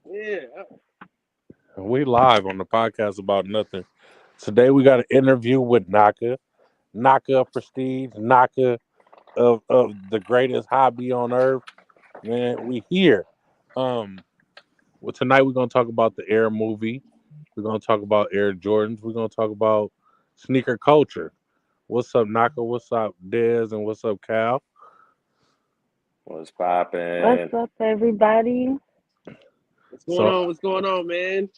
Yeah. We live on the podcast about nothing. Today we got an interview with Knocka. Knocka of Prestige, Knocka of the greatest hobby on earth. Man, we here. Um, well tonight we're gonna talk about the Air movie. We're gonna talk about Air Jordans. We're gonna talk about sneaker culture. What's up, Knocka? What's up, Dez? And what's up, Cal? What's What's poppin'? up, everybody? What's going So on? What's going on, man?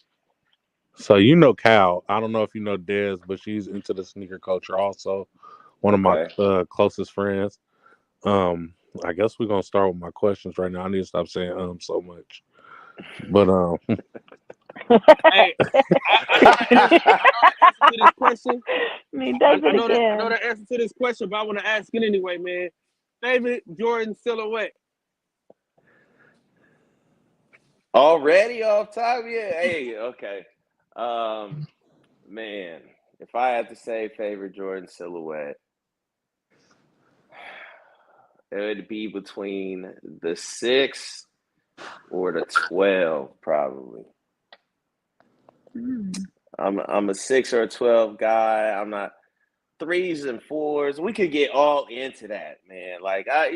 so you know Cal. I don't know if you know Dez, but she's into the sneaker culture also. One of my Okay. closest friends. Um, I guess we're gonna start with my questions right now. I need to stop saying so much. But Hey, I know the answer. I know the answer to this question. Me does I it know that. I know again. the answer to this question, but I want to ask it anyway, man. Favorite Jordan silhouette? Already off top? Yeah. Hey, okay. Um, man, if I had to say favorite Jordan silhouette, it would be between the 6 or the 12, probably. Mm. I'm a 6 or a 12 guy. I'm not threes and fours. We could get all into that, man. Like I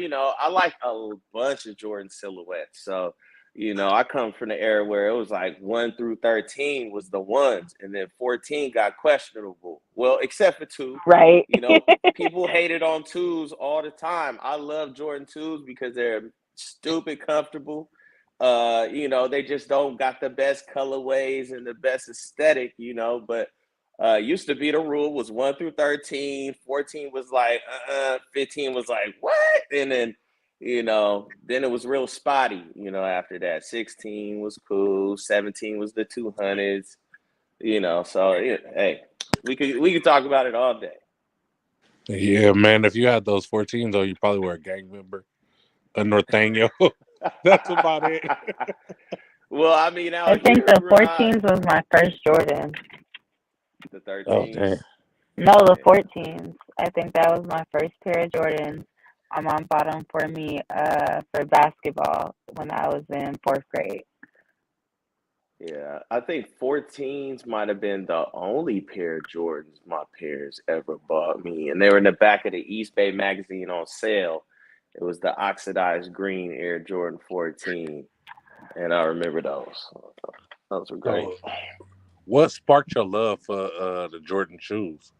like a bunch of Jordan silhouettes. So, I come from the era where it was like 1 through 13 was the ones, and then 14 got questionable. Well, except for two. Right. You know, people hated on twos all the time. I love Jordan twos because they're stupid comfortable. They just don't got the best colorways and the best aesthetic, but used to be the rule was 1 through 13, 14 was like 15 was like what, and then then it was real spotty. After that, 16 was cool, 17 was the 200s. So yeah, hey, we could talk about it all day. yeah, man, if you had those 14s, though, you probably were a gang member, a Norteño. That's about it. Well, I mean, I out think here the where 14s was my first Jordan. the Oh 13s. damn. No, the Yeah. 14s. I think that was my first pair of Jordans. My mom bought them for me for basketball when I was in fourth grade. Yeah, I think 14s might have been the only pair of Jordans my parents ever bought me. And they were in the back of the East Bay magazine on sale. It was the oxidized green Air Jordan 14. And I remember those. Those were great. So, what sparked your love for the Jordan shoes,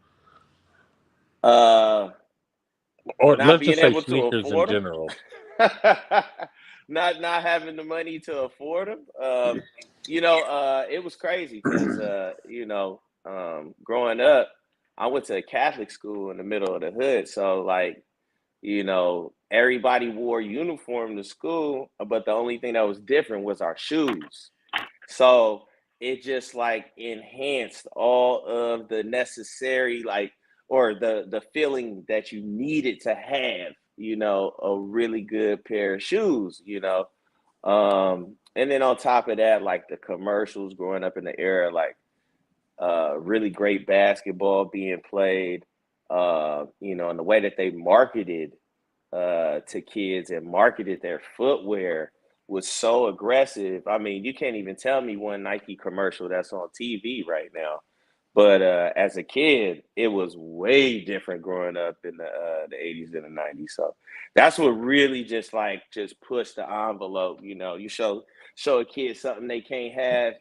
Uh, or Not let's just being say able to sneakers in afford them. general? Not having the money to afford them. It was crazy because growing up, I went to a Catholic school in the middle of the hood. So like, everybody wore uniform to school, but the only thing that was different was our shoes. So it just like enhanced all of the necessary, like, or the feeling that you needed to have, a really good pair of shoes. And then on top of that, like the commercials growing up in the era, like really great basketball being played, and the way that they marketed to kids and marketed their footwear was so aggressive. I mean, you can't even tell me one Nike commercial that's on TV right now. But as a kid, it was way different growing up in the 80s and the 90s. So that's what really just pushed the envelope. You show a kid something they can't have,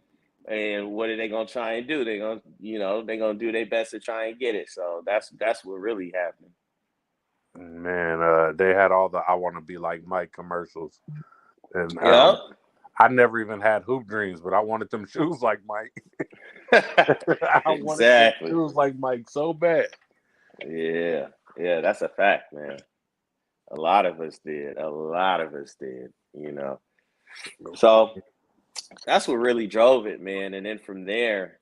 and what are they gonna try and do? They're gonna do their best to try and get it. So that's what really happened. Man, they had all the "I want to be like Mike" commercials, and Yep. I never even had hoop dreams, but I wanted them shoes like Mike. I wanted them Exactly. shoes like Mike so bad. Yeah. Yeah, that's a fact, man. A lot of us did. A lot of us did. So that's what really drove it, man. And then from there,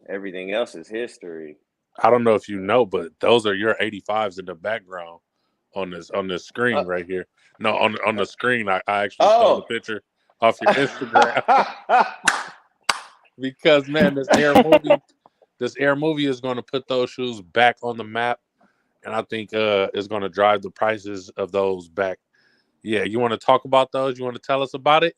everything else is history. I don't know if you know, but those are your 85s in the background on this Uh, screen right here. No, on the screen, I actually stole the oh. picture off your Instagram because man, this Air movie is going to put those shoes back on the map, and I think is going to drive the prices of those back. Yeah, you want to talk about those? You want to tell us about it?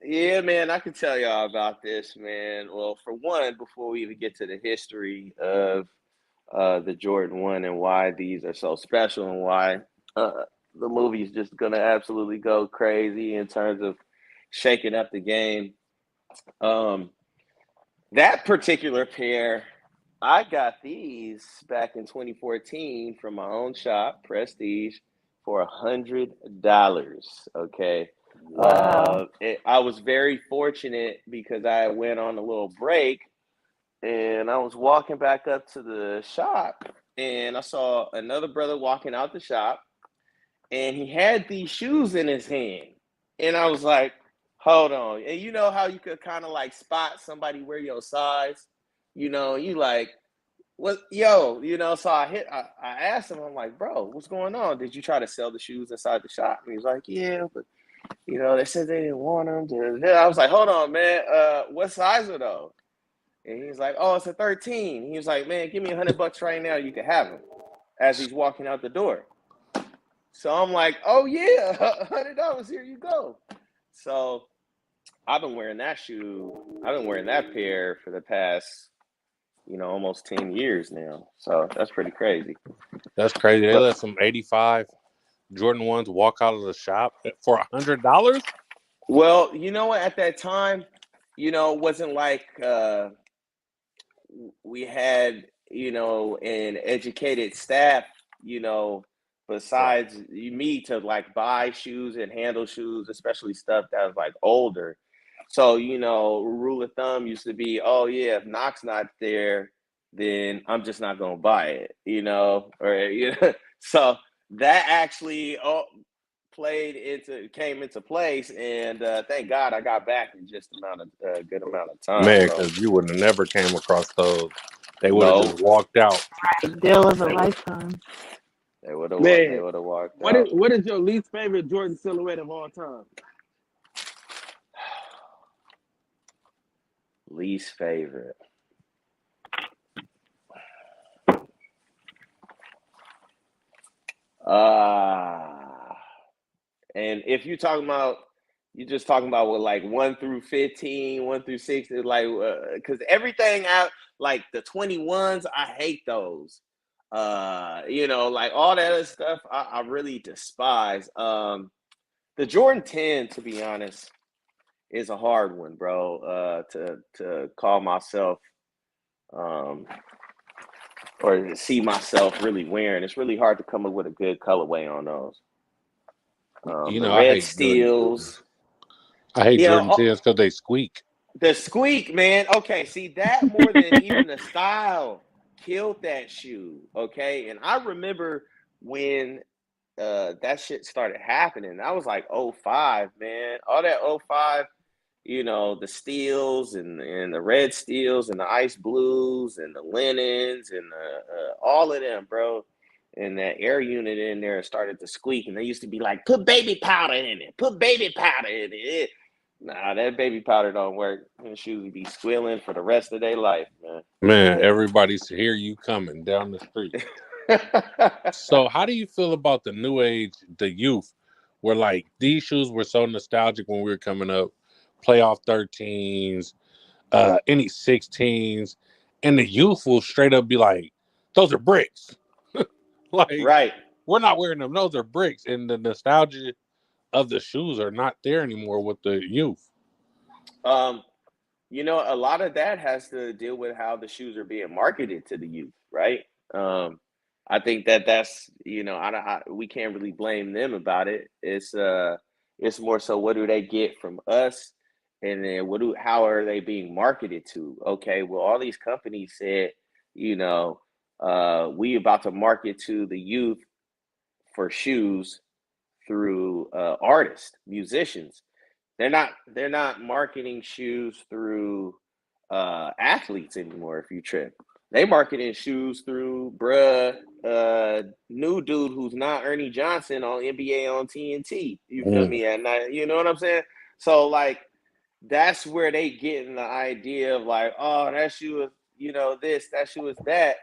Yeah, man, I can tell y'all about this, man. Well, for one, before we even get to the history of the Jordan 1 and why these are so special and why the movie's just gonna absolutely go crazy in terms of shaking up the game. Um, that particular pair, I got these back in 2014 from my own shop, Prestige, for $100. Okay. Wow. I was very fortunate because I went on a little break and I was walking back up to the shop and I saw another brother walking out the shop and he had these shoes in his hand. And I was like, hold on. And you know how you could kind of like spot somebody wear your size? You like, what, yo, so I asked him, I'm like, bro, what's going on? Did you try to sell the shoes inside the shop? And he was like, yeah, but they said they didn't want them. I was like, hold on, man. What size are those? And he's like, oh, it's a 13. He was like, man, give me $100 right now. You can have them as he's walking out the door. So I'm like, oh yeah, $100. Here you go. So I've been wearing that shoe. I've been wearing that pair for the past, almost 10 years now. So that's pretty crazy. That's crazy. They But, let some 85 Jordan 1s walk out of the shop for $100. well, you know what? At that time, it wasn't like we had, an educated staff, Right. besides me to like buy shoes and handle shoes, especially stuff that was like older. So, rule of thumb used to be, oh yeah, if Knock's not there, then I'm just not gonna buy it, so that actually came into place, and thank God I got back in just a good amount of time. Man, So because you would have never came across those. They would have no, just walked out. Deal of a lifetime. they would have Man, walked what out. is your least favorite Jordan silhouette of all time? Least favorite. And if you're just talking about what like 1 through 15, 1 through 6, is like because everything out like the 21s, I hate those. Like all that other stuff, I really despise. The Jordan 10, to be honest, is a hard one, bro. To call myself or to see myself really wearing. It's really hard to come up with a good colorway on those. The I red hate Jordan. steels, I hate Jordan oh, 10s because they squeak. the squeak, man. Okay, see that more than even the style killed that shoe. Okay, and I remember when that shit started happening. That was like '05, man. All that '05, the steels and the red steels and the ice blues and the linens and all of them, bro. And that air unit in there started to squeak, and they used to be like, "Put baby powder in it. Put baby powder in it." Nah, that baby powder don't work. And shoes would be squealing for the rest of their life, man. Man, everybody's hear you coming down the street. So how do you feel about the new age, the youth, where like these shoes were so nostalgic when we were coming up, playoff 13s, any 16s, and the youth will straight up be like, those are bricks. Like, Right. we're not wearing them. Those are bricks. And the nostalgia of the shoes are not there anymore with the youth. Um, a lot of that has to deal with how the shoes are being marketed to the youth, right? I think that's we can't really blame them about it. It's more so what do they get from us, and then how are they being marketed to? Okay, well, all these companies said, we about to market to the youth for shoes through artists, musicians. They're not marketing shoes through athletes anymore. If you trip, they marketing shoes through new dude who's not Ernie Johnson on NBA on TNT. You feel me? And you know what I'm saying? So like that's where they getting the idea of like, oh, that shoe is this, that shoe is that.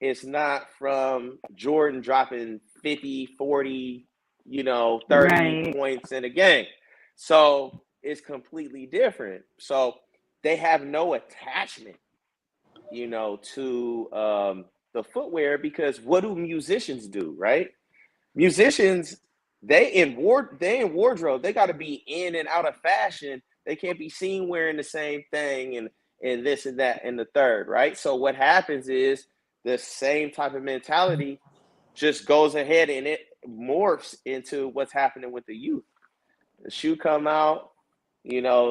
It's not from Jordan dropping 50, 40, 30 Right. points in a game. So is completely different. So they have no attachment, to the footwear, because what do musicians do, right? Musicians, they in wardrobe. They got to be in and out of fashion. They can't be seen wearing the same thing and this and that and the third, right? So what happens is the same type of mentality just goes ahead and it morphs into what's happening with the youth. The shoe come out,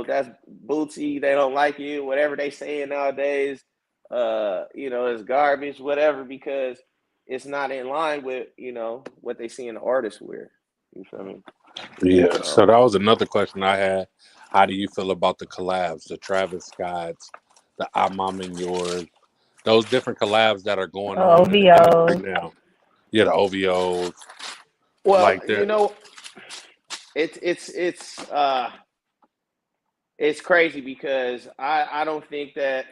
that's bootsy. They don't like you. Whatever they saying nowadays, it's garbage, whatever, because it's not in line with, what they see in the artists wear. You feel me? Yeah. So that was another question I had. How do you feel about the collabs, the Travis Scotts, the I'm Mom and Yours, those different collabs that are going on in the industry OVOs. now? Yeah, the OVOs, Well, like that. it's crazy because I don't think that,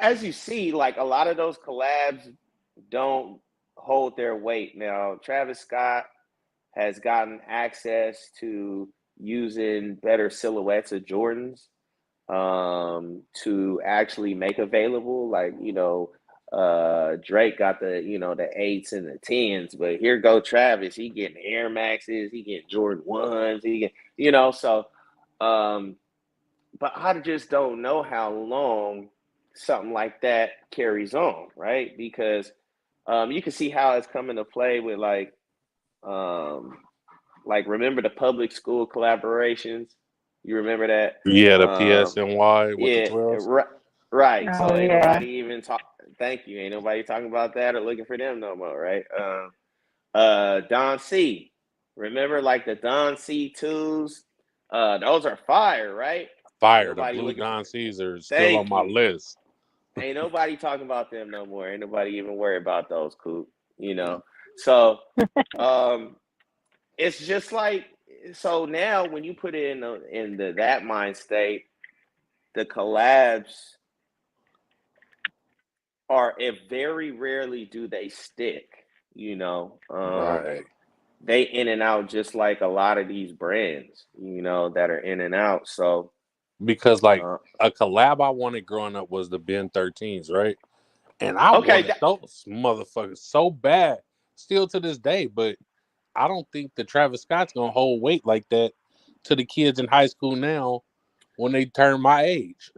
as you see, like a lot of those collabs don't hold their weight. Now, Travis Scott has gotten access to using better silhouettes of Jordans to actually make available. Like, Drake got the 8s and the 10s, but here go Travis. He getting Air Maxes, he getting Jordan 1s, he get, so but I just don't know how long something like that carries on, right? Because you can see how it's coming to play with um, remember the public school collaborations? You remember that? Yeah, the PSNY with the Yeah, 12s. right. So Oh ain't yeah. nobody even talk. Thank you. Ain't nobody talking about that or looking for them no more, right? Don C. Remember like the Don C twos? Those are fire, right? Ain't Fire, the nobody Blue looking for. Don Caesars still on Thank my you. list. Ain't nobody talking about them no more. Ain't nobody even worry about those, Coop. So um, it's just like, so now when you put it in that mind state, the collabs are, if very rarely do they stick. Right. They in and out just like a lot of these brands, that are in and out. So Because like uh, a collab I wanted growing up was the Ben 13s, right? And I okay, wanted those motherfuckers so bad, still to this day. But I don't think the Travis Scott's gonna hold weight like that to the kids in high school now when they turn my age.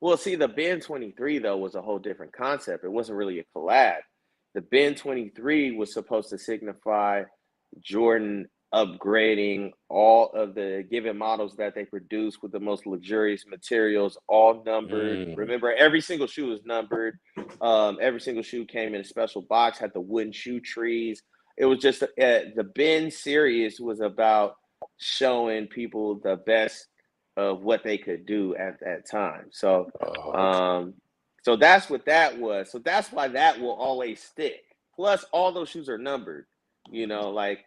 well, see, the Ben 23 though was a whole different concept. It wasn't really a collab. The Ben 23 was supposed to signify Jordan upgrading all of the given models that they produce with the most luxurious materials, all numbered. Mm. Remember, every single shoe was numbered. Every single shoe came in a special box, had the wooden shoe trees. It was just the Ben series was about showing people the best of what they could do at that time. So, Okay. so that's what that was. So that's why that will always stick. Plus, all those shoes are numbered. Like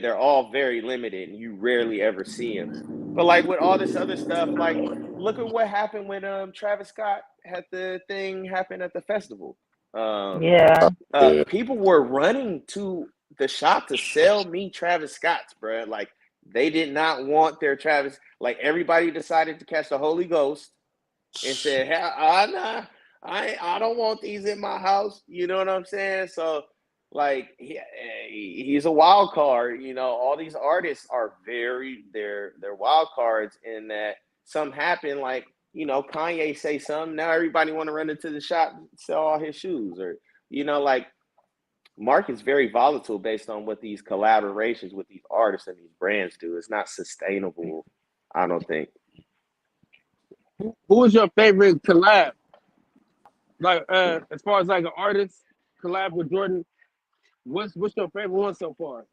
they're all very limited, and you rarely ever see them. But like with all this other stuff, like look at what happened when Travis Scott had the thing happen at the festival. Um, Yeah. Yeah. People were running to the shop to sell me Travis Scott's, bro. Like they did not want their Travis. Like everybody decided to catch the Holy Ghost and said, nah, I don't want these in my house." You know what I'm saying? So like he's a wild card. All these artists are they're wild cards in that some happen. Like Kanye say something, now everybody want to run into the shop and sell all his shoes, or like market's very volatile based on what these collaborations with these artists and these brands do. It's not sustainable, I don't think. Who was your favorite collab? Like, as far as like an artist collab with Jordan, what's your favorite one so far?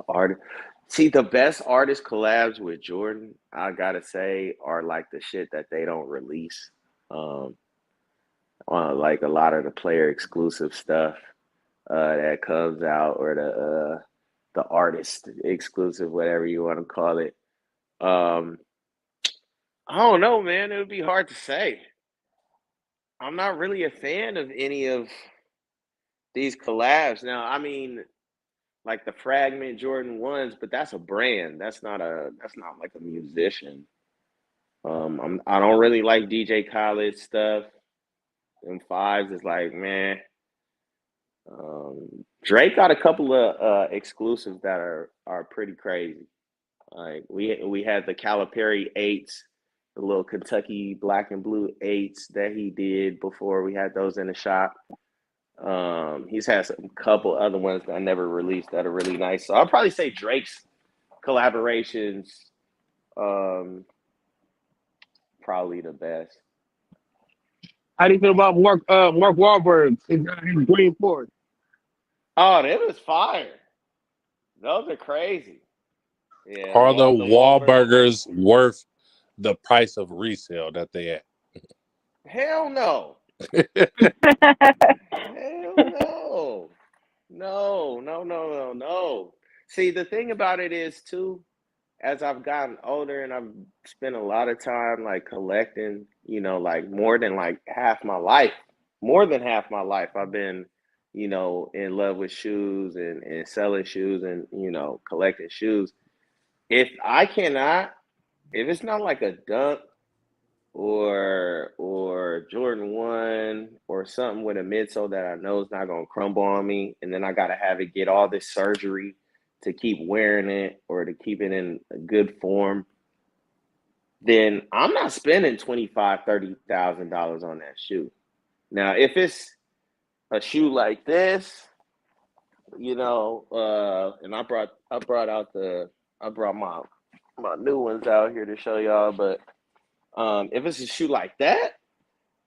Art. See, the best artist collabs with Jordan, I gotta say, are like the shit that they don't release. Um, like a lot of the player exclusive stuff that comes out, or the artist exclusive, whatever you want to call it. Um, I don't know, man. It would be hard to say. I'm not really a fan of any of these collabs now. I mean, like the Fragment Jordan ones, but that's a brand. That's not like a musician. I don't really like DJ Khaled stuff. Them fives is like, man. Drake got a couple of exclusives that are pretty crazy. Like we had the Calipari eights, the little Kentucky black and blue eights that he did before. We had those in the shop. He's had some couple other ones that I never released that are really nice. So I'll probably say Drake's collaborations, um, probably the best. How do you feel about Mark Wahlberg in Green Forest? Oh, that was fire. Those are crazy. Yeah, Are the the Wahlberg. Wahlburgers worth the price of resale that they at? Hell no. Hell no. No, no, no, no, no. See, the thing about it is too, as I've gotten older and I've spent a lot of time like collecting, like more than like half my life, more than half my life, I've been, in love with shoes and selling shoes and, collecting shoes. If I cannot, if it's not like a Dunk or Jordan 1 or something with a midsole that I know is not gonna crumble on me, and then I gotta have it get all this surgery to keep wearing it or to keep it in a good form, then I'm not spending $25,000-$30,000 on that shoe. Now, if it's a shoe like this, and I brought my new ones out here to show y'all, but if it's a shoe like that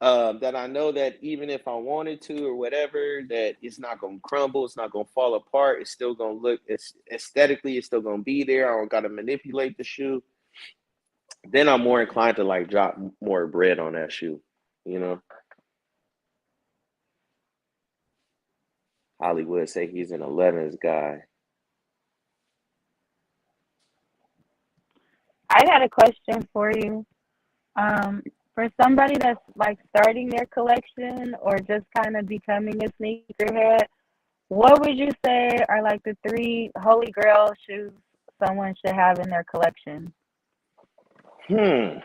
I know that even if I wanted to or whatever, that it's not gonna crumble, it's not gonna fall apart, it's still gonna look, it's aesthetically, it's still gonna be there. I don't gotta manipulate the shoe. Then I'm more inclined to like drop more bread on that shoe. You know, Hollywood say he's an 11s guy. I got a question for you. For somebody that's like starting their collection or just kind of becoming a sneakerhead, what would you say are like the three holy grail shoes someone should have in their collection? Hmm.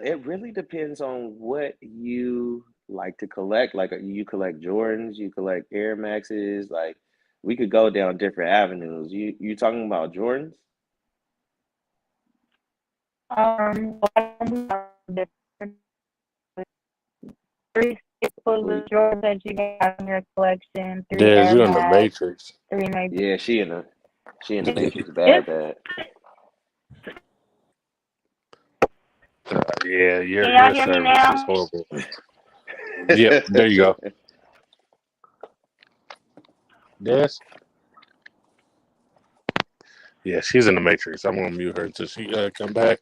It really depends on what you like to collect. Like you collect Jordans, you collect Air Maxes. Like we could go down different avenues. You talking about Jordans? We have different three staples Well, of Jordans that you got in your collection, three Des, Air you in the Max, Matrix. three maybe. yeah, she in the Matrix If bad. Yeah, can your y'all hear me service is now? horrible. Yep, there you go. Des? Yeah, she's in the Matrix. I'm gonna mute her until she come back.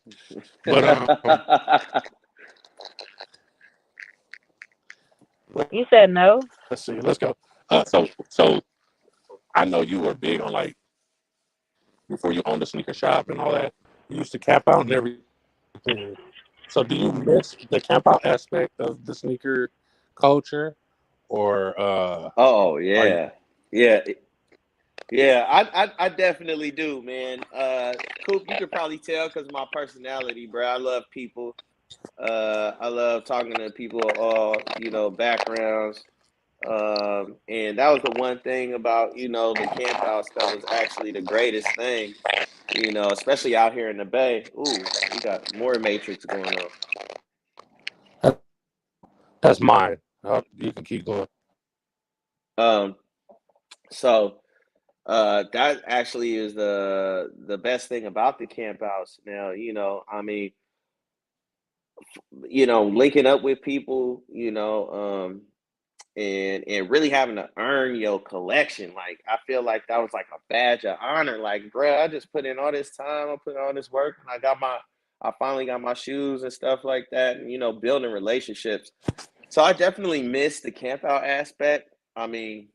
But You said no. let's see. Let's go. So I know you were big on like before you owned the sneaker shop and all that. You used to cap out and everything. So do you miss the camp out aspect of the sneaker culture, or Oh are you? yeah, yeah, yeah. I definitely do, man. Coop, you could probably tell because my personality, bro. I love people. I love talking to people of all backgrounds. And that was the one thing about the camp house that was actually the greatest thing. Especially out here in the Bay. Ooh, we got more Matrix going on. That's mine. You can keep going. Um, so that actually is the best thing about the camp house. Now, I mean, linking up with people, and really having to earn your collection. Like I feel like that was like a badge of honor. Like, bro, I just put in all this time, I put in all this work, and I finally got my shoes and stuff like that, and building relationships. So I definitely missed the camp out aspect. I mean,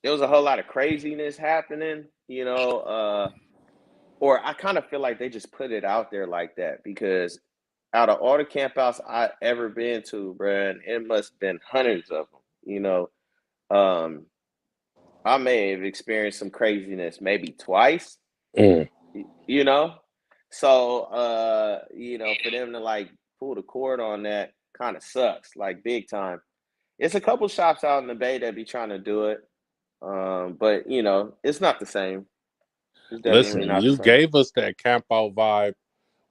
there was a whole lot of craziness happening, or I kind of feel like they just put it out there like that because out of all the campouts I ever been to, bruh, and it must have been hundreds of them. Um, I may have experienced some craziness maybe twice. Mm. You know, so for them to like pull the cord on that kind of sucks, like big time. It's a couple shops out in the Bay that be trying to do it, but it's not the same. It's definitely Listen, not the you same. gave us that camp out vibe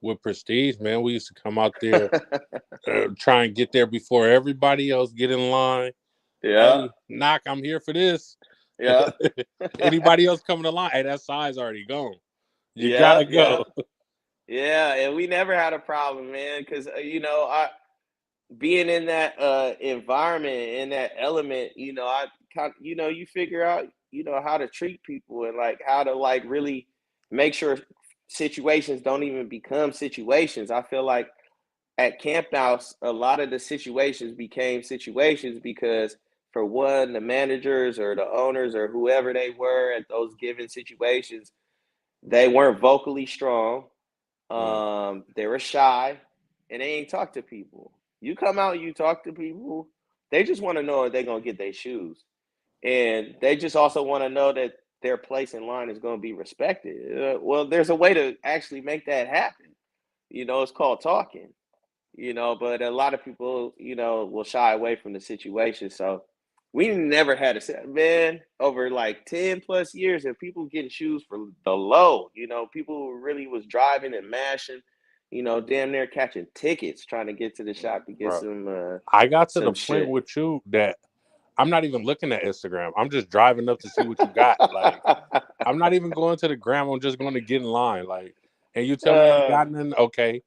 with Prestige, man. We used to come out there, try and get there before everybody else, get in line. Yeah, Hey, knock, I'm here for this. yeah, Anybody else coming to line? Hey, that side's already gone. You yeah, gotta yeah, go. yeah. And we never had a problem, man, because I being in that environment, in that element, I kind you figure out, how to treat people and like how to like really make sure situations don't even become situations. I feel like at Camp House, a lot of the situations became situations because for one, the managers or the owners or whoever they were at those given situations, they weren't vocally strong. Mm, They were shy and they ain't talk to people. You come out, you talk to people, they just want to know if they're gonna get their shoes. And they just also want to know that their place in line is gonna be respected. Well, there's a way to actually make that happen. It's called talking, but a lot of people, will shy away from the situation. So we never had a man over like 10 plus years of people getting shoes for the low. People who really was driving and mashing, damn near catching tickets trying to get to the shop to get bro. I got to the some point shit. with you that I'm not even looking at Instagram. I'm just driving up to see what you got. Like, I'm not even going to the gram. I'm just going to get in line. Like, and you tell me you ain't uh, got nothing. Okay,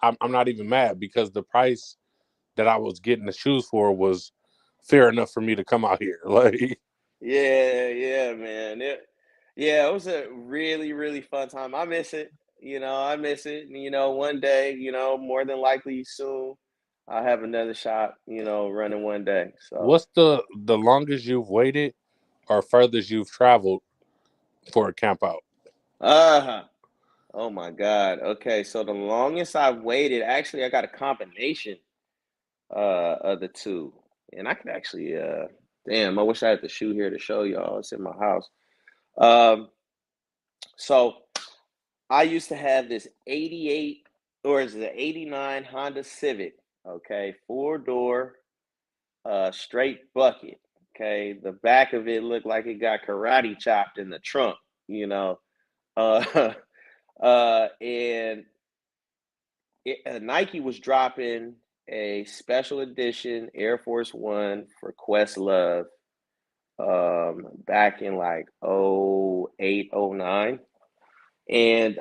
I'm not even mad because the price that I was getting the shoes for was fair enough for me to come out here. Like, yeah, yeah, man. Yeah, it was a really, really fun time. I miss it. I miss it. And, one day, more than likely soon, I'll have another shot, running one day. So, what's the longest you've waited or furthest you've traveled for a camp out? uh oh my God. Okay, so the longest I've waited, actually, I got a combination of the two. And I could actually damn, I wish I had the shoe here to show y'all. It's in my house. Um, so I used to have this 88 or is it 89 Honda Civic, okay, four-door straight bucket. Okay. The back of it looked like it got karate chopped in the trunk, you know. Uh and Nike was dropping a special edition Air Force One for Questlove back in like 08, 09. And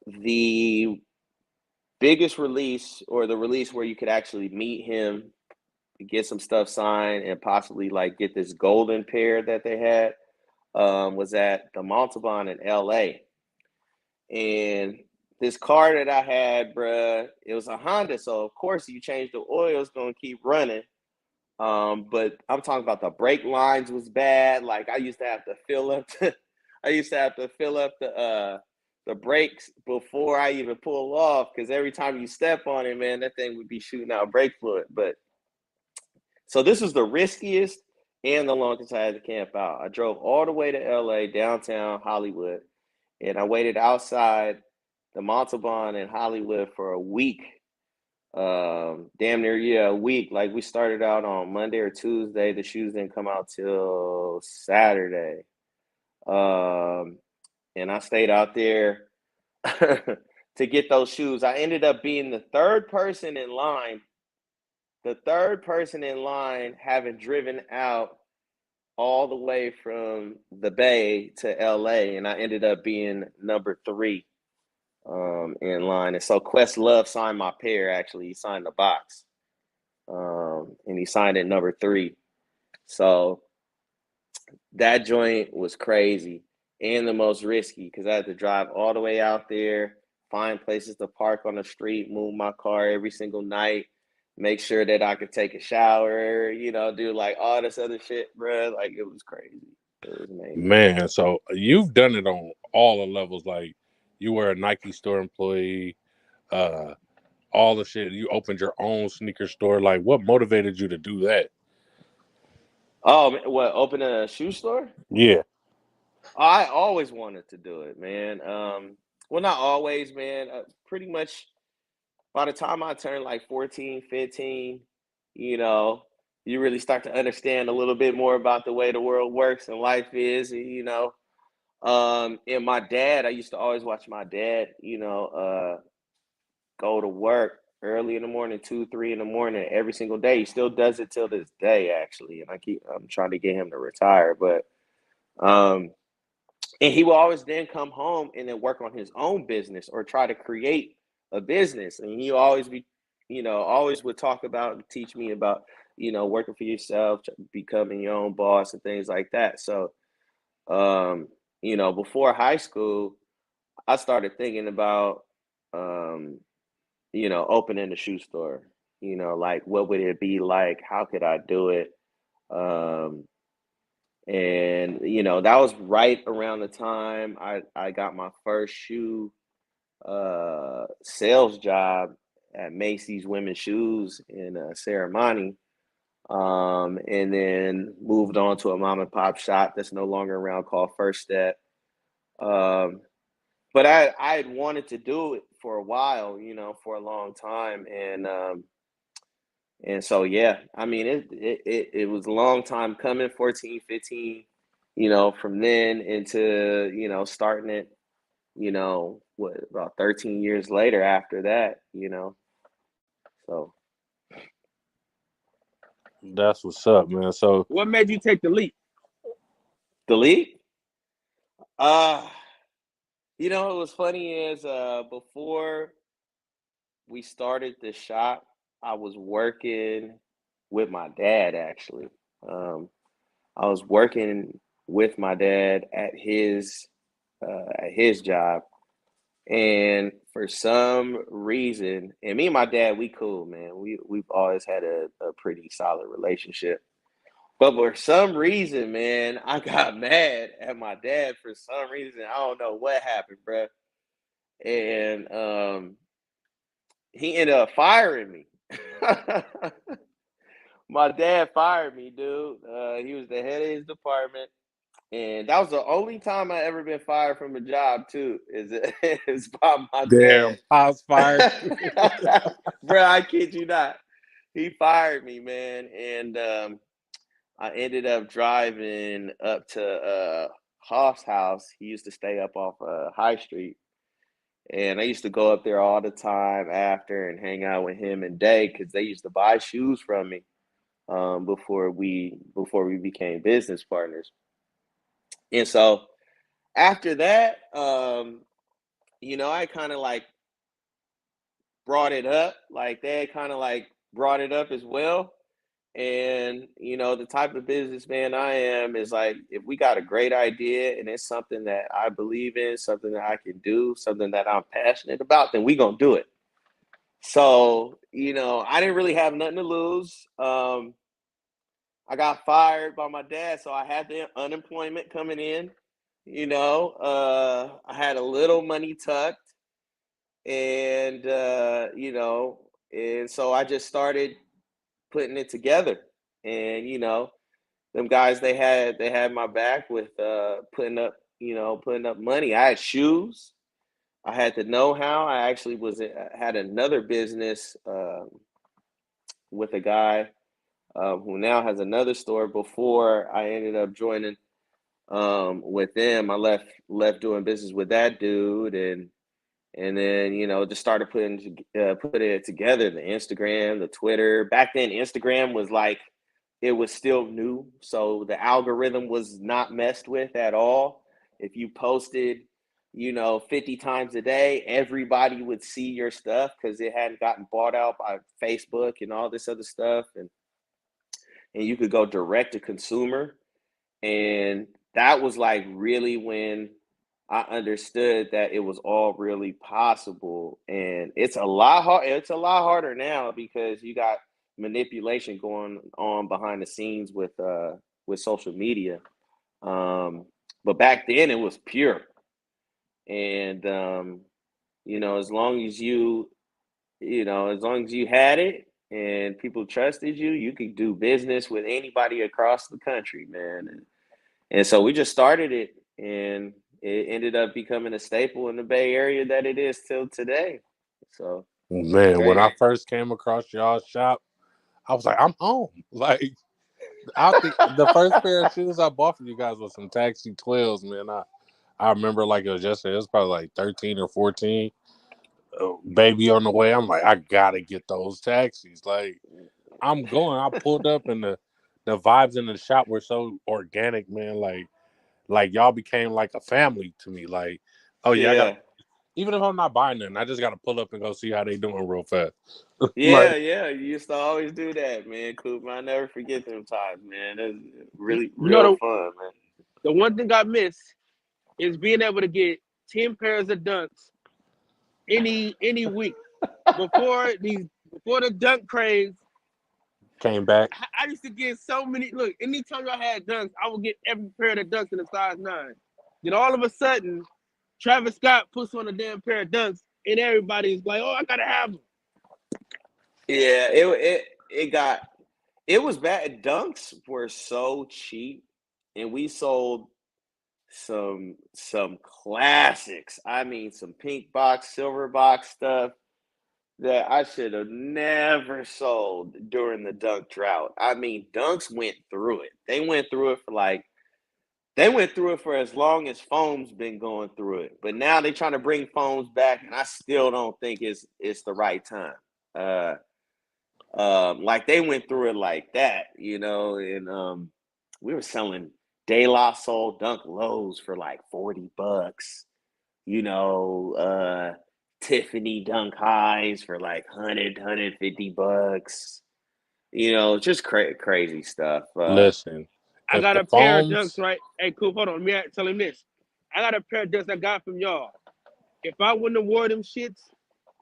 the biggest release or the release where you could actually meet him, get some stuff signed, and possibly like get this golden pair that they had was at the Montalban in LA. And this car that I had, bruh, it was a Honda, so of course you change the oil, it's gonna keep running. But I'm talking about the brake lines was bad. Like I used to have to fill up I used to have to fill up the brakes before I even pull off because every time you step on it, man, that thing would be shooting out brake fluid. But so this was the riskiest and the longest I had to camp out. I drove all the way to LA, downtown Hollywood, and I waited outside the Montalban in Hollywood for a week. Damn near, yeah, a week. Like we started out on Monday or Tuesday. The shoes didn't come out till Saturday. Um, and I stayed out there to get those shoes. I ended up being the third person in line, having driven out all the way from the Bay to LA, and I ended up being number three in line. And so Questlove signed my pair. Actually, he signed the box, and he signed it number three. So that joint was crazy and the most risky because I had to drive all the way out there, find places to park on the street, move my car every single night, make sure that I could take a shower, do like all this other shit, bro. Like it was crazy. It was amazing. Man, so you've done it on all the levels. Like you were a Nike store employee, uh, all the shit. You opened your own sneaker store. Like, what motivated you to do that? Oh, what? Open a shoe store? Yeah. I always wanted to do it, man. Well, not always, man. Pretty much by the time I turned like 14, 15, you know, you really start to understand a little bit more about the way the world works and life is, you know. And my dad, I used to always watch my dad, go to work early in the morning, 2, 3 in the morning, every single day. He still does it till this day, actually. And I'm trying to get him to retire, but um, and he will always then come home and then work on his own business or try to create a business. And he always be, always would talk about and teach me about, working for yourself, becoming your own boss and things like that. So, before high school, I started thinking about, um, opening a shoe store. Like what would it be like? How could I do it? Um, and that was right around the time I got my first shoe sales job at Macy's Women's Shoes in Seremoni. And then moved on to a mom and pop shop that's no longer around called First Step. Um, but I had wanted to do it for a while, for a long time, and so yeah, I mean it was a long time coming, 14, 15, from then into starting it, what, about 13 years later after that, so That's what's up, man. So What made you take the leap? delete. Uh what was funny is before we started the shop, I was working with my dad actually. Um, I was working with my dad at his job, and for some reason, and me and my dad, we cool, man. We've always had a pretty solid relationship. But for some reason, man, I got mad at my dad for some reason. I don't know what happened, bro. And he ended up firing me. My dad fired me, dude. He was the head of his department, and that was the only time I ever been fired from a job, too. Is by my damn, dad, pops fired. bro. I kid you not. He fired me, man, and I ended up driving up to Hoff's house. He used to stay up off High Street, and I used to go up there all the time after and hang out with him and Day because they used to buy shoes from me before we became business partners. And so after that, I kind of like brought it up. Like they kind of like brought it up as well. And the type of businessman I am is like, if we got a great idea and it's something that I believe in, something that I can do, something that I'm passionate about, then we gonna do it. So, I didn't really have nothing to lose. I got fired by my dad, so I had the unemployment coming in. I had a little money tucked, and and so I just started putting it together. And them guys, they had my back with putting up money. I had shoes. I had the know-how. I actually had another business with a guy who now has another store. Before I ended up joining with them, I left doing business with that dude, and then just started putting it together. The Instagram, the Twitter. Back then, Instagram was like, it was still new, so the algorithm was not messed with at all. If you posted 50 times a day, everybody would see your stuff because it hadn't gotten bought out by Facebook and all this other stuff, and you could go direct to consumer. And that was like really when I understood that it was all really possible. And it's a lot harder now because you got manipulation going on behind the scenes with social media. But back then it was pure. And as long as you as long as you had it and people trusted you, you could do business with anybody across the country, man. And so we just started it, and it ended up becoming a staple in the Bay Area that it is till today. So Man, when crazy. I first came across y'all's shop, I was like, I'm home. Like, I think the first pair of shoes I bought for you guys was some Taxi 12s, man. I remember like it was yesterday. It was probably like 13 or 14. Baby on the way. I'm like, I gotta get those taxis. Like, I'm going. I pulled up and the vibes in the shop were so organic, man. Like y'all became like a family to me. Like, oh yeah, I got Yeah. even if I'm not buying nothing, I just gotta pull up and go see how they doing real fast. Yeah, Like, yeah. You used to always do that, man. Coop. I never forget them times, man. That's You, really you know real the fun, man. the one thing I miss is being able to get 10 pairs of dunks any week before the dunk craze. came back. I used to get so many. Look, anytime I had dunks, I would get every pair of the dunks in a size 9. Then all of a sudden, Travis Scott puts on a damn pair of dunks, and everybody's like, "Oh, I gotta have them." Yeah, it was bad. Dunks were so cheap, and we sold some classics. I mean, some pink box, silver box stuff that I should have never sold during the dunk drought. I mean, Dunks went through it. They went through it for as long as foam's been going through it. But now they're trying to bring foams back, and I still don't think it's the right time. Uh, like they went through it like that, and we were selling De La Soul Dunk Lows for like $40, you know, uh, Tiffany Dunk Highs for like 100, $150, just crazy stuff. Listen, I if got the a pair of dunks, foams right? Hey, cool. Hold on. Let me tell him this. I got a pair of dunks I got from y'all. If I wouldn't have wore them shits,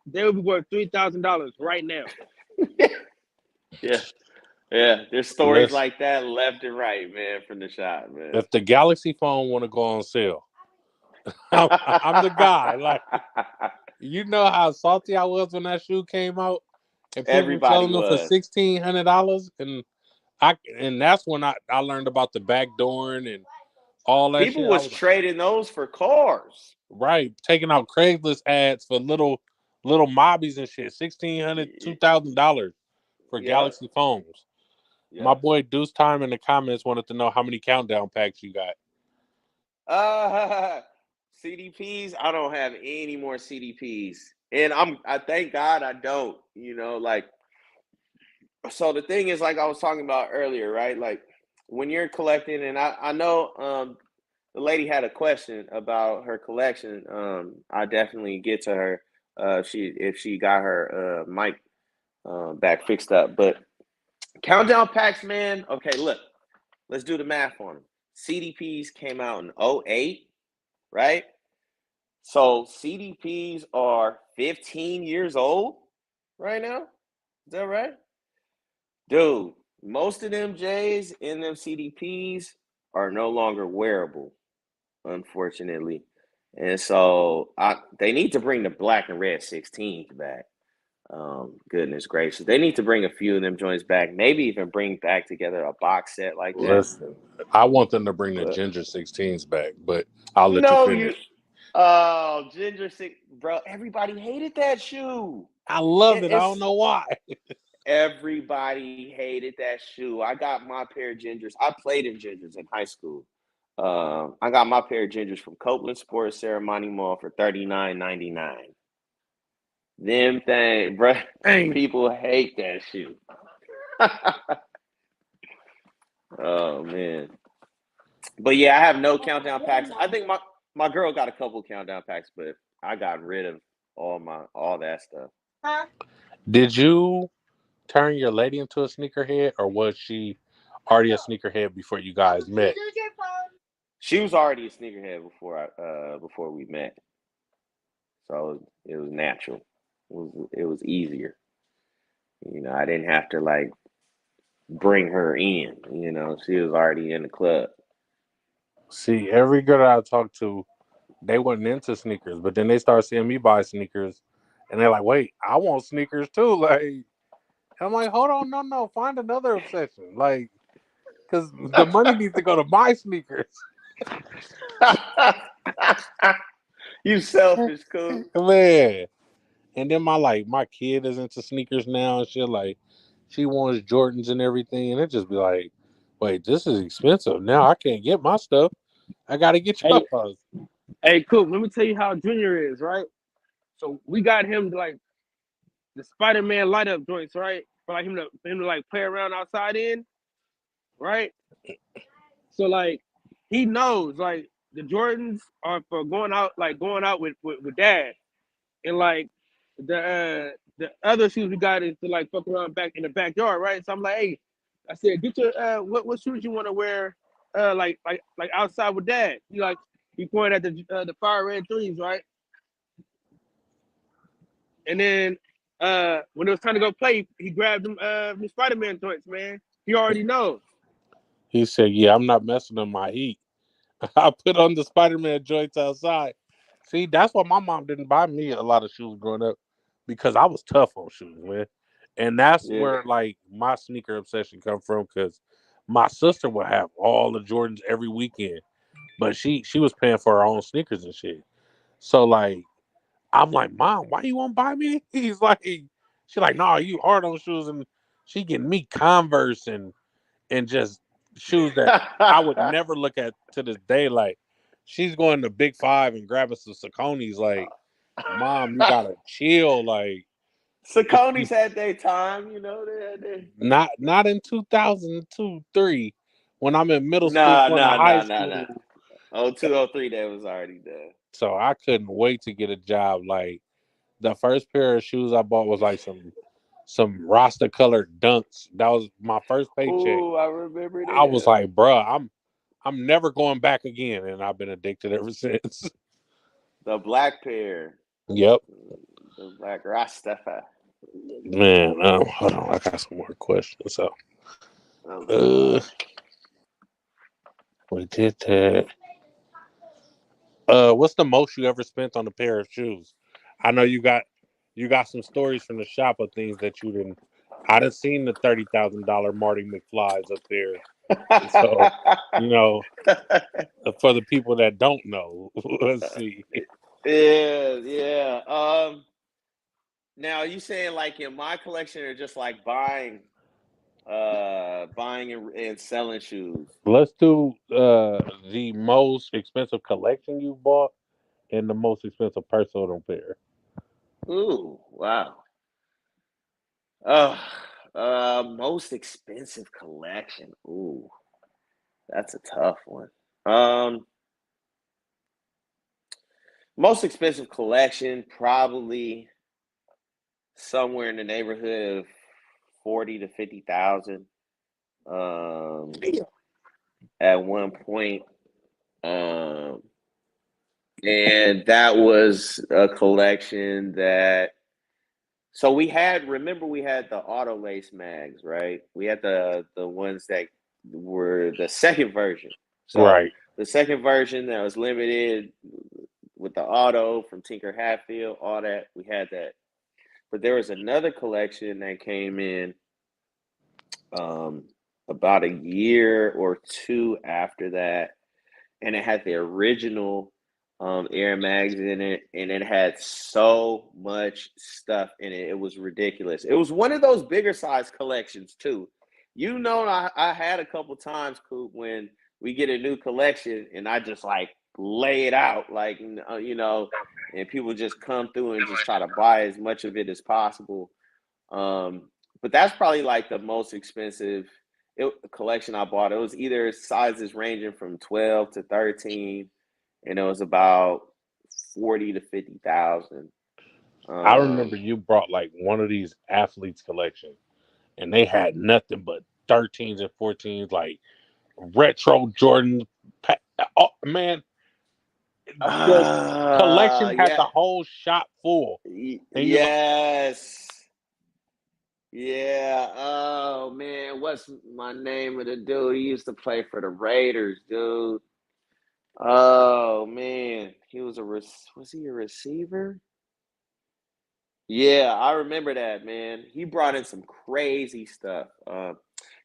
they would be worth $3,000 right now. Yeah, yeah, there's stories listen, like that left and right, man, from the shop, man. if the Galaxy phone want to go on sale, I'm the guy. Like, you know how salty I was when that shoe came out, and people were Everybody selling them for was. $1,600, and that's when I learned about the backdooring and all that People shit. I was was like, trading those for cars. right, taking out Craigslist ads for little mobbies and shit, $1,600, $2,000 for Yep, Galaxy phones. My yep. boy Deuce Time in the comments wanted to know how many countdown packs you got. Uh, CDPs. I don't have any more CDPs, and I thank God I don't. Like, so the thing is, like I was talking about earlier, right? Like when you're collecting, and I know the lady had a question about her collection. I definitely get to her if she got her mic back fixed up. But countdown packs, man. Okay, look, let's do the math on them. CDPs came out in '08, right? So CDPs are 15 years old right now. Is that right? Dude, most of them J's in them CDPs are no longer wearable, unfortunately. And so they need to bring the black and red 16s back. Goodness gracious. They need to bring a few of them joints back. Maybe even bring back together a box set like that. Listen, I want them to bring the But Ginger 16s back, but I'll let you no, finish. Ginger Six, bro. Everybody hated that shoe. I love It, it. I don't it's know why. Everybody hated that shoe. I got my pair of Gingers. I played in Gingers in high school. I got my pair of Gingers from Copeland Sports Ceremony Mall for $39.99. Them thing, bro. Dang. People hate that shoe. Oh man. But yeah, I have no countdown packs. I think my girl got a couple countdown packs, but I got rid of all that stuff. Did you turn your lady into a sneakerhead, or was she already a sneakerhead before you guys met? She was already a sneakerhead before we met, so it was natural. It was easier. I didn't have to like bring her in. She was already in the club. See, every girl I talked to, they wasn't into sneakers, but then they started seeing me buy sneakers, And they're like, wait, I want sneakers too. Like, and I'm like, hold on, no, find another obsession. Like, because the money needs to go to my sneakers. You selfish, cool. Man. And then my kid is into sneakers now and shit. Like, she wants Jordans and everything. And it just be like, wait, this is expensive. Now I can't get my stuff. I got to get Hey, yours. hey, cool. Let me tell you how Junior is, right? So we got him like the Spider-Man light up joints, right? For like him to like play around outside in, right? So like he knows like the Jordans are for going out with dad, and like the other shoes we got is to like fuck around back in the backyard, right? So I'm like, hey, I said, get your what shoes you want to wear, like outside with dad. He pointed at the fire red threes, right? And then when it was time to go play, he grabbed them Spider-Man joints, man. He already knows. He said, yeah, I'm not messing with my heat. I put on the Spider-Man joints outside. See, that's why my mom didn't buy me a lot of shoes growing up because I was tough on shoes, man. And that's Yeah. where like my sneaker obsession come from because my sister would have all the Jordans every weekend, but she was paying for her own sneakers and shit. So like I'm like, Mom, why you won't buy me? He's like, she like, nah, you hard on shoes, and she getting me Converse and just shoes that I would never look at to this day. Like she's going to Big Five and grabbing some Saucony's. Like, Mom, you gotta chill. Like, it's Saucony's had their time, you know. They had their... not in 2002, 3, when I'm in middle school Nah, going to nah, high nah, nah, nah. school. 02, 03, that was already done. So I couldn't wait to get a job. Like the first pair of shoes I bought was like some Rasta colored dunks. That was my first paycheck. Oh, I remember I was them. like, bruh, I'm never going back again, and I've been addicted ever since. The black pair. Yep, The black Rasta. man. Hold on, I got some more questions. So, Those are uh, hard. we did that. What's the most you ever spent on a pair of shoes? I know you got some stories from the shop of things that you didn't. I done seen the $30,000 Marty McFly's up there. So, you know, for the people that don't know, let's see. Yeah, yeah. Now you saying like in my collection or just like buying and selling shoes? Let's do the most expensive collection you bought and the most expensive personal pair. Ooh, wow. Uh, Most expensive collection. Ooh, that's a tough one. Um, Most expensive collection, probably somewhere in the neighborhood of 40 to 50,000. Um, at one point, um, and that was a collection that. So remember we had the auto lace mags, right? We had the ones that were the second version. So Right. the second version that was limited with the auto from Tinker Hatfield, all that, we had that. But there was another collection that came in um, about a year or two after that, and it had the original Air Mags in it, and it had so much stuff in it. It was ridiculous. It was one of those bigger size collections too. You know, I had a couple times, Coop, when we get a new collection, and I just like lay it out, like you know, and people just come through and just try to buy as much of it as possible. Um, but that's probably like the most expensive collection I bought. It was either sizes ranging from 12 to 13, and it was about 40 to 50,000. I remember Um, you brought like one of these athletes collection and they had nothing but 13s and 14s, like retro Jordan. Oh, man, the collection had yeah, the whole shop full. And you're like, yes, yeah. Oh man, what's my name of the dude? He used to play for the Raiders, dude. Oh man, was he a receiver? Yeah, I remember that, man. He brought in some crazy stuff.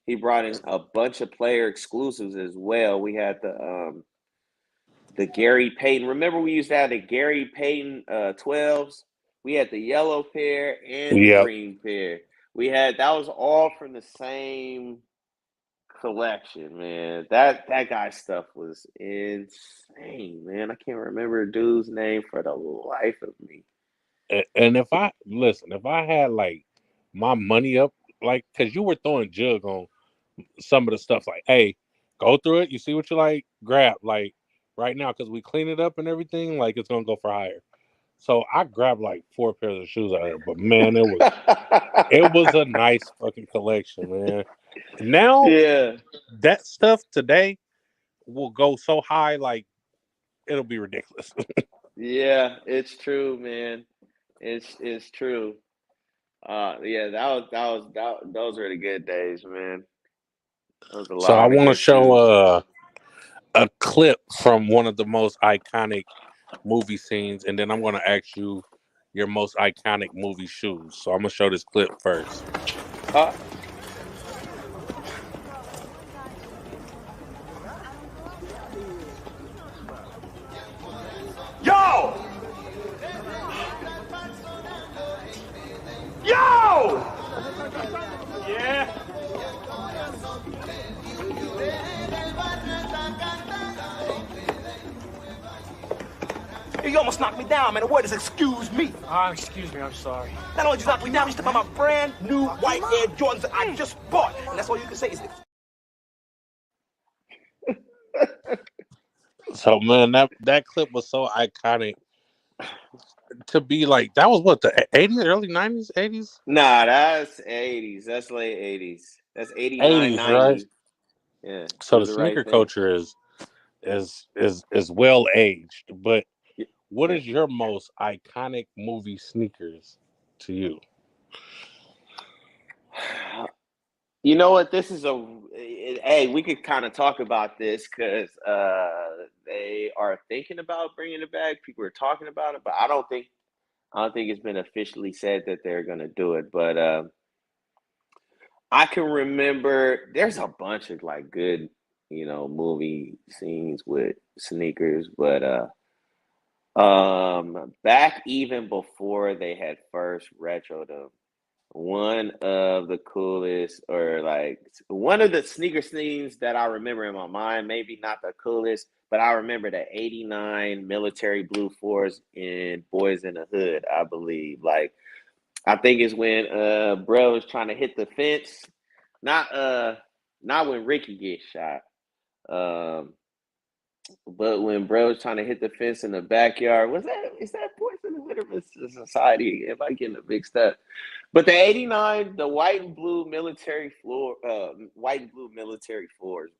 He brought in a bunch of player exclusives as well. We had the Gary Payton. Remember, we used to have the Gary Payton 12s. We had the yellow pair and the Yep. green pair. We had that was all from the same collection, man. That guy's stuff was insane, man. I can't remember a dude's name for the life of me. And if I listen, if I had like my money up, like, cause you were throwing jug on some of the stuff, like, hey, go through it. You see what you like, grab. Like right now, cause we clean it up and everything, like it's gonna go for higher. So I grabbed like 4 pairs of shoes out of there, but man, it was a nice fucking collection, man. Now Yeah, that stuff today will go so high, like it'll be ridiculous. yeah, it's true, man. It's true. Yeah, those were the good days, man. That was a So I lot of want to good show shoes. a clip from one of the most iconic movie scenes, and then I'm going to ask you your most iconic movie shoes. So I'm going to show this clip first. Uh, Yo! Yo! Yeah. You almost knocked me down, man. The word is excuse me. Excuse me, I'm sorry. Not only did you knock me down, you stepped on my brand new white Air Jordans that I just bought. And that's all you can say is So man, that clip was so iconic to be like that was what the 80s, early 90s, 80s, nah, that's 80s. That's late 80s. That's 89, 80s, right? 90. Yeah, So do the the right sneaker thing. culture is well aged. But what Yeah. is your most iconic movie sneakers to you? You know what? This is hey, we could kind of talk about this because they are thinking about bringing it back. People are talking about it, but I don't think it's been officially said that they're gonna do it. But I can remember there's a bunch of like good, movie scenes with sneakers, but back even before they had first retro them, one of the coolest or like one of the sneaker scenes that I remember in my mind, maybe not the coolest, but I remember the 89 military blue fours in Boys in the Hood, I believe. Like I think it's when bro was trying to hit the fence. Not not when Ricky gets shot. Um but when bro was trying to hit the fence in the backyard, is that Boys in the Hood or Mr. Society? Am I getting it mixed up? But the 89, the white and blue military floors,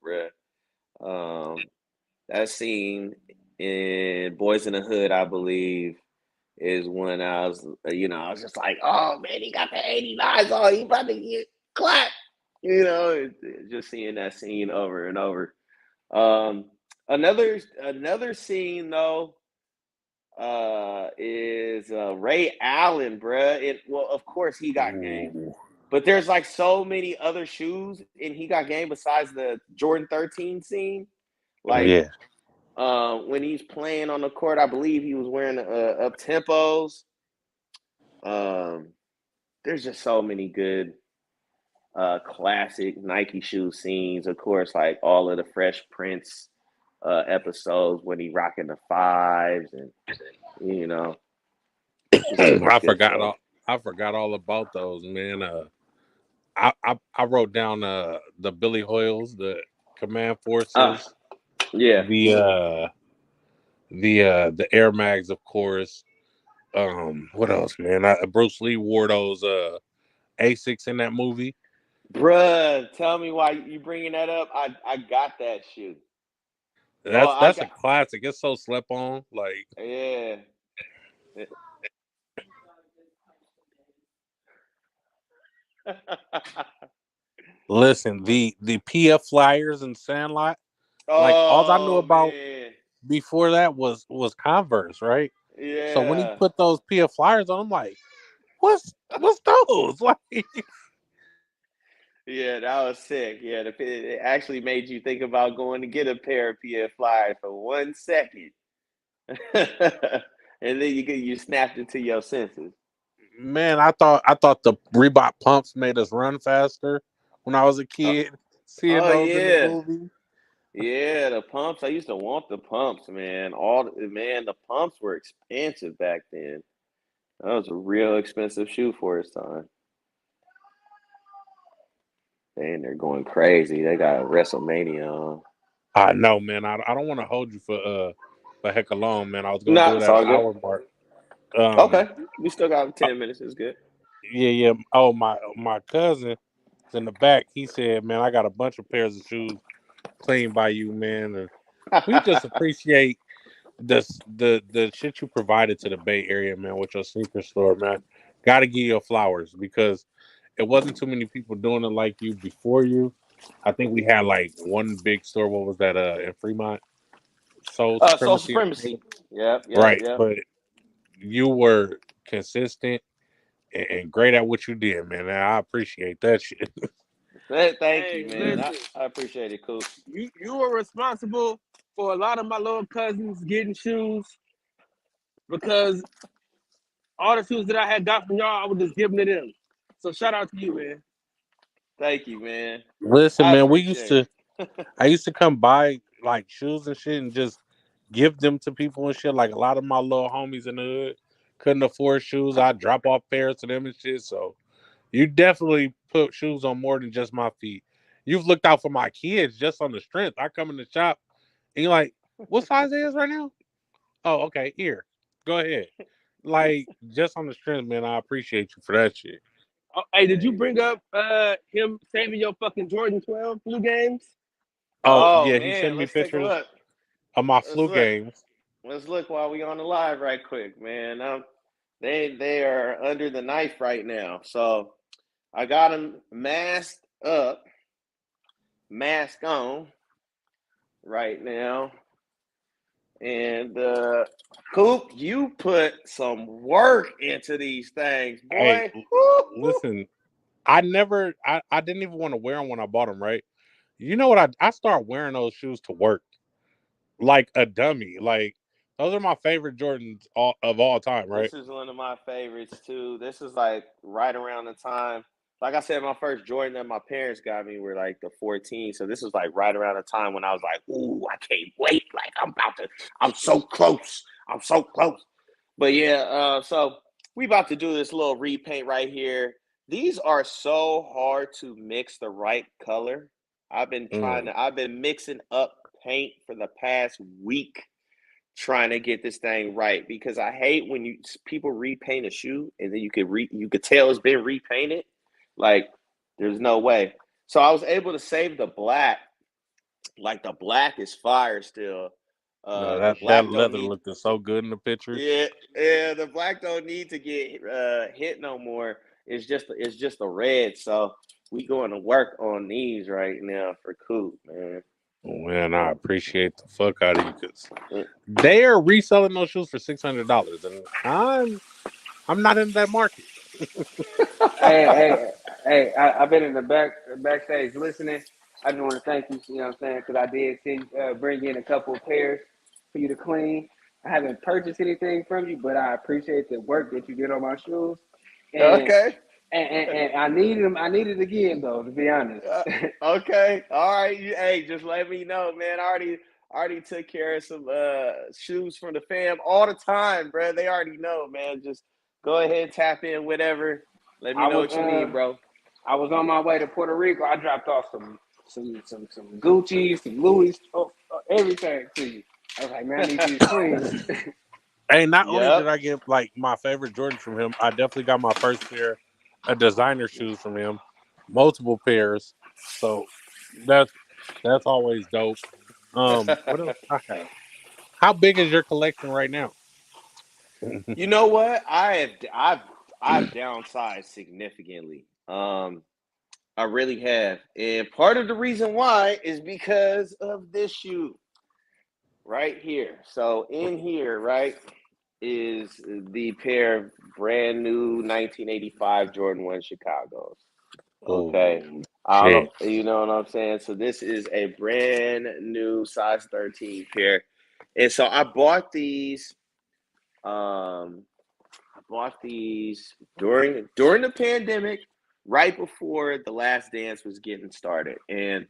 bruh. Um, that scene in Boys in the Hood, I believe, is when I was just like, oh man, he got the 89s on, he about to get clapped. Just seeing that scene over and over. Um, another scene though is Ray Allen, bruh. Well, of course he got game, Ooh. but there's like so many other shoes, and he got game besides the Jordan 13 scene. Like Yeah. when he's playing on the court, I believe he was wearing up tempos. Um, there's just so many good classic Nike shoe scenes. Of course, like all of the Fresh Prince episodes when he rocking the fives, and you know, just too much I good forgot stuff. all I forgot all about those, man. I wrote down the Billy Hoyles, the Command Uh, Forces, yeah. the Air Mags, of course. What else, man? Bruce Lee wore those Asics in that movie. Bruh, tell me why you bringing that up. I got that shoe. Oh, That's I that's a got classic. It's so slept on. Like, yeah. listen, the PF Flyers and Sandlot. Like, all I knew Oh about man. before that was Converse, right? So when he Yeah. put those PF Flyers on, I'm like, what's those? Like, Yeah, that was sick. Yeah, it actually made you think about going to get a pair of PF Flyers for 1 second, and then you snapped into your senses. man, I thought the Reebok pumps made us run faster when I was a Oh, kid. Seeing oh those in the yeah, movie. yeah, the pumps. I used to want the pumps, man. Man, the pumps were expensive back then. That was a real expensive shoe for its time. And they're going crazy. They got WrestleMania on. I know, man. I don't want to hold you for heck alone, man. I was gonna Nah, do it it's at an all good. hour mark. Okay, Um, we still got uh, 10 minutes. It's good. yeah, yeah. Oh, my cousin is in the back. He said, "Man, I got a bunch of pairs of shoes cleaned by you, man." And we just appreciate the shit you provided to the Bay Area, man, with your sneaker store, man. Got to give you flowers because it wasn't too many people doing it like you before you. I think we had like one big store. What was that? In Fremont, Soul Soul Supremacy, I think. Supremacy. Yep, yep, Right, yep. but you were consistent and great at what you did, man. And I appreciate that shit. Thank you, Hey, man. I, listen, I appreciate it, Coop. you were responsible for a lot of my little cousins getting shoes because all the shoes that I had got from y'all, I was just giving to them. So shout out to you, man. Thank you, man. Listen, I man, appreciate it. I used to come buy like shoes and shit and just give them to people and shit. Like a lot of my little homies in the hood couldn't afford shoes. I drop off pairs to them and shit. So you definitely put shoes on more than just my feet. You've looked out for my kids just on the strength. I come in the shop and you're like, what size it is right now? Oh, okay, here. Go ahead. Like just on the strength, man, I appreciate you for that shit. Oh, hey, did you Hey, bring up him saving your fucking Jordan 12 flu games? Oh, oh yeah, he sent man, me let's take a pictures look. of my Let's flu look. games. Let's look while we on the live right quick, man. They are under the knife right now. So I got them masked up, mask on right now. And Coop, you put some work into these things, Hey, boy. Woo, woo. listen, I didn't even want to wear them when I bought them, right? You know what? I start wearing those shoes to work like a dummy. Like those are my favorite Jordans of all time, right? This is one of my favorites too. This is like right around the time. Like I said, my first Jordan that my parents got me were like the 14. So this was like right around the time when I was like, ooh, I can't wait. Like I'm so close. I'm so close. But yeah, so we about to do this little repaint right here. These are so hard to mix the right color. Mm. I've been mixing up paint for the past week trying to get this thing right because I hate when people repaint a shoe and then you could tell it's been repainted. Like there's no way. So I was able to save the black. Like the black is fire still. No, The that black don't leather need looked so good in the pictures. yeah, yeah, the black don't need to get hit no more. It's just a red. So we going to work on these right now for Coop, man. Man, I appreciate the fuck out of you because they are reselling those shoes for $600, and I'm not in that market. Hey, I've been in the backstage listening. I just want to thank you, you know what I'm saying, because I did see bring in a couple of pairs for you to clean. I haven't purchased anything from you, but I appreciate the work that you did on my shoes. And Okay. and I needed them. I needed it again, though, to be honest. Uh, okay. All right. Hey, just let me know, man. I already took care of some shoes from the fam all the time, bro. They already know, man. Just go ahead, tap in, whatever. Let me I know was what you need, bro. I was on my way to Puerto Rico. I dropped off some Gucci, some Louis, everything to you. I was like, man, I need these clean. Hey, not only Yep. did I get like my favorite Jordans from him, I definitely got my first pair of designer shoes from him, multiple pairs. So that's that's always dope. What else I have? How big is your collection right now? You know what? I've downsized significantly. I really have, and part of the reason why is because of this shoe right here. So in here, right? is the pair of brand new 1985 Jordan 1 Chicago's. Okay. Oh I don't, shit. you know what I'm saying? So this is a brand new size 13 pair. And so um I bought these during the pandemic, right before the Last Dance was getting started. And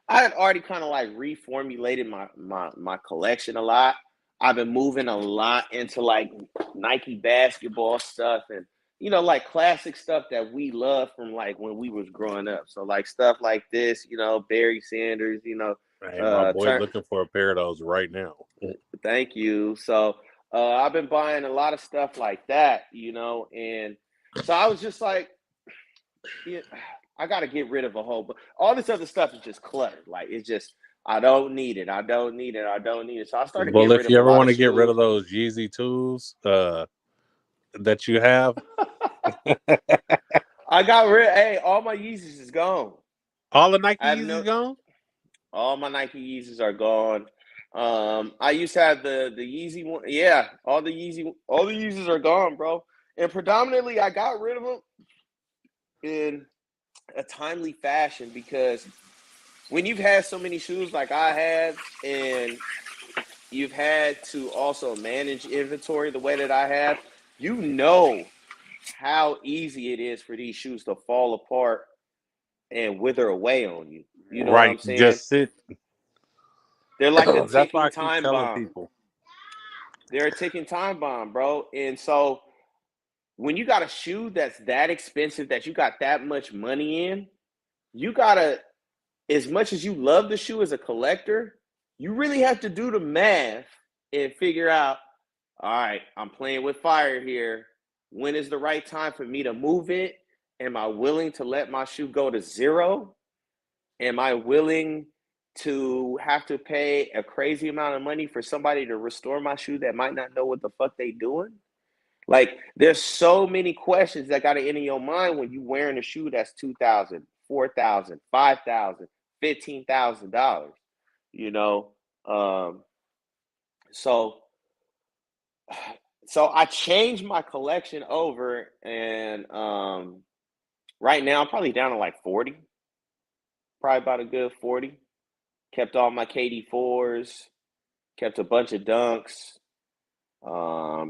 I had already kind of like reformulated my collection a lot. I've been moving a lot into like Nike basketball stuff and like classic stuff that we love from like when we was growing up. So like stuff like this, Barry Sanders, Hey, my boy's turn. looking for a pair of those right now. Thank you. So I've been buying a lot of stuff like that, and so I was just like, yeah, I got to get rid of a whole, but all this other stuff is just cluttered. Like it's just, I don't need it. I don't need it. I don't need it. So I started Well, getting if rid of you a ever lot want of to get rid shoes. of those Yeezy twos that you have, I got rid. Hey, all my Yeezys is gone. all the Nike I have Yeezys no. gone. All my Nike Yeezys are gone. I used to have the Yeezy one. Yeah, all the Yeezys are gone, bro. And predominantly, I got rid of them in a timely fashion because when you've had so many shoes like I have, and you've had to also manage inventory the way that I have, you know how easy it is for these shoes to fall apart and wither away on you. You know what Right, I'm saying? just sit. They're like a That's why ticking I keep time telling bomb. people. They're a ticking time bomb, bro. And so when you got a shoe that's that expensive, that you got that much money in, you gotta, as much as you love the shoe as a collector, you really have to do the math and figure out, all right, I'm playing with fire here. When is the right time for me to move it? Am I willing to let my shoe go to zero? Am I willing to have to pay a crazy amount of money for somebody to restore my shoe that might not know what the fuck they doing? Like, there's so many questions that got to enter your mind when you wearing a shoe that's $2,000, $4,000, $5,000, $15,000. You know, um, so so I changed my collection over, and right now I'm probably down to like 40, probably about a good 40. Kept all my KD4s, kept a bunch of Dunks,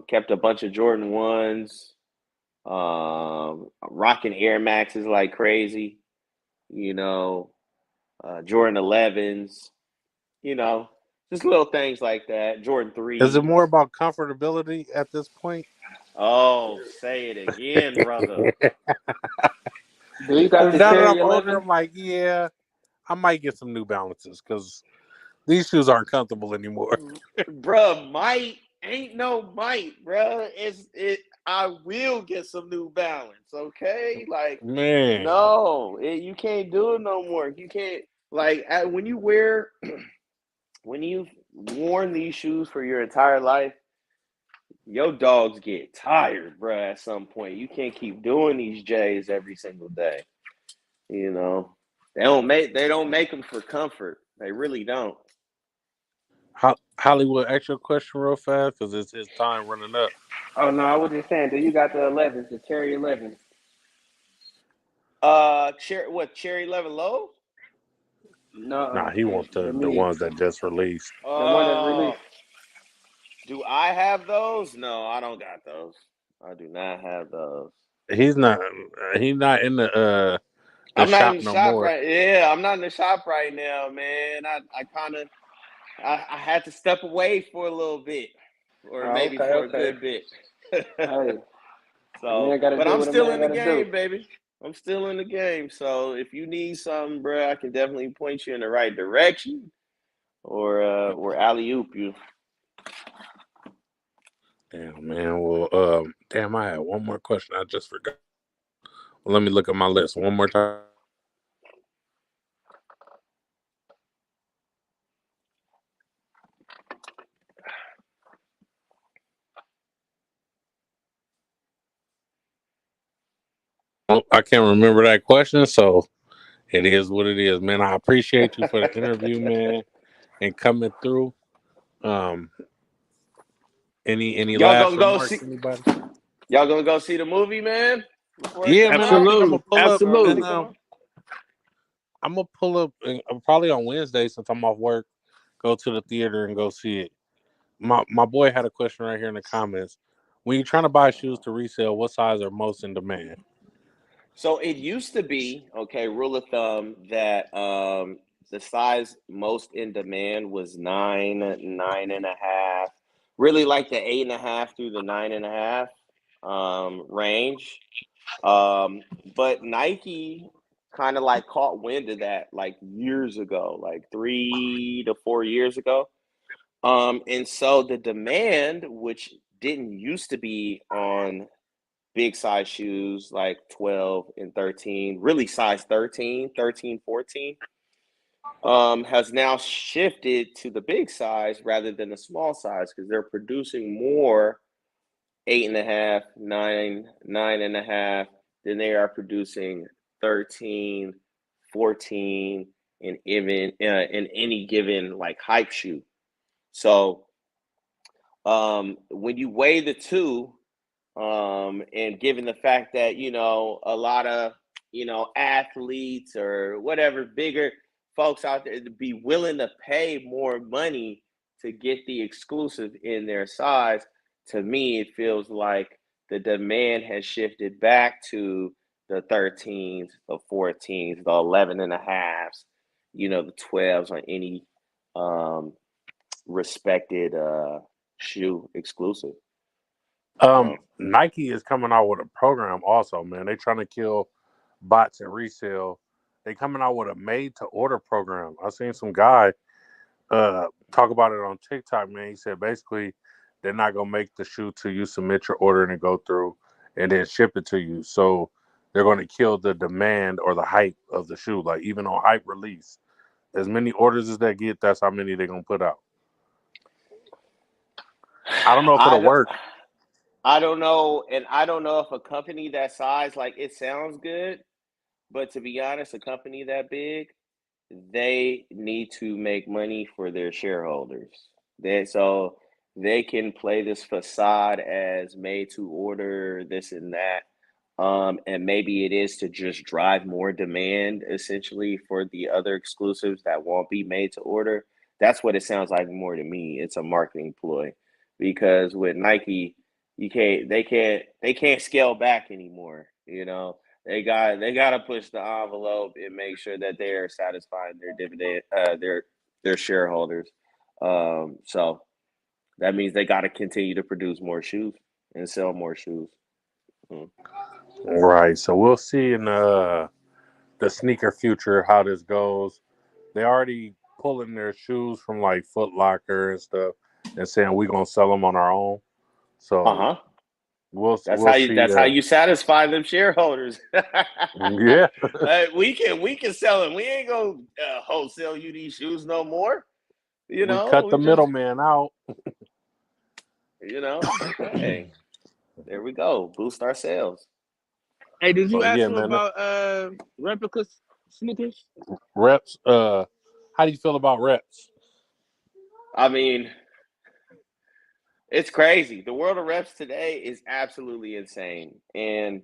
kept a bunch of Jordan 1s, rocking Air Maxes like crazy, you know, Jordan 11s, you know, just little things like that. Jordan Is it 3s. more about comfortability at this point? Oh, say it again, brother. Do you got 'Cause the now that Cherry I'm older, 11? I'm like, yeah, I might get some New Balances because these shoes aren't comfortable anymore. Bruh, might ain't no might, bruh. I will get some New Balance, okay? Like, Man, no, you can't do it no more. You can't like when you wear when you've worn these shoes for your entire life, your dogs get tired, bruh. At some point, you can't keep doing these J's every single day. You know, they don't make them for comfort. They really don't. Hollywood, ask your question real fast because it's his time running up. Oh no, I was just saying, do you got the 11s, the Cherry 11s? Cherry Lemon Low? No, Nah, he wants the the medium, ones that just released. the one that's Oh, released. do I have those? No, I don't got those. I do not have those. He's not. He's not in the I'm not in shop the no shop more. right. Yeah, I'm not in the shop right now, man. I kind of I had to step away for a little bit, or Oh, maybe okay, for a okay. good bit. Hey, a So, man got to but do I'm what a still man in the got to do. game, baby. I'm still in the game. So if you need something, bro, I can definitely point you in the right direction, or alley oop you. Damn, man. Well, damn, I had one more question. I just forgot. Well, let me look at my list one more time. Oh, I can't remember that question, so it is what it is, man. I appreciate you for the interview, man, and coming through. Um, Any Y'all last gonna go remarks, see? anybody? Y'all gonna go see the movie, man? Before it Yeah, come man. out? I think I'm Absolutely. gonna pull up When and Absolutely. it come out? I'm gonna pull up probably on Wednesday since I'm off work. Go to the theater and go see it. My boy had a question right here in the comments. When you're trying to buy shoes to resell, what size are most in demand? So it used to be, okay, rule of thumb that the size most in demand was 9.5, really like the 8.5 through the 9.5 range. But Nike kind of like caught wind of that like years ago, like 3 to 4 years ago. And so the demand, which didn't used to be on big size shoes like 12 and 13, really size 13, 13, 14, has now shifted to the big size rather than the small size because they're producing more 8.5, 9.5 than they are producing 13, 14, and even in any given like hype shoe. So when you weigh the two, and given the fact that, a lot of, athletes or whatever bigger folks out there to be willing to pay more money to get the exclusive in their size, to me, it feels like the demand has shifted back to the 13s, the 14s, the 11 and a halves, the 12s on any respected shoe exclusive. Nike is coming out with a program also, man. They trying to kill bots and resale. They coming out with a made to order program. I seen some guy talk about it on TikTok, man. He said basically they're not gonna make the shoe till you submit your order and it go through and then ship it to you. So they're gonna kill the demand or the hype of the shoe. Like even on hype release, as many orders as they get, that's how many they're gonna put out. I don't know if it'll I work. I don't know, and I don't know if a company that size, like it sounds good, but to be honest, a company that big, they need to make money for their shareholders. So they can play this facade as made to order, this and that. And maybe it is to just drive more demand essentially for the other exclusives that won't be made to order. That's what it sounds like more to me. It's a marketing ploy because with Nike, they can't scale back anymore. They got to push the envelope and make sure that they are satisfying their dividend, their shareholders. So that means they got to continue to produce more shoes and sell more shoes. Mm. Right. So we'll see in the sneaker future how this goes. They already pulling their shoes from like Foot Locker and stuff and saying we're gonna sell them on our own. Uh So huh. That's we'll how you. see. That's how you satisfy them shareholders. Yeah, We can sell them. We ain't gonna wholesale you these shoes no more. we cut the We just middleman out. Hey, there we go. Boost our sales. Hey, did you So ask yeah, him man. about replica sneakers? Reps. How do you feel about reps? I mean, it's crazy. The world of reps today is absolutely insane, and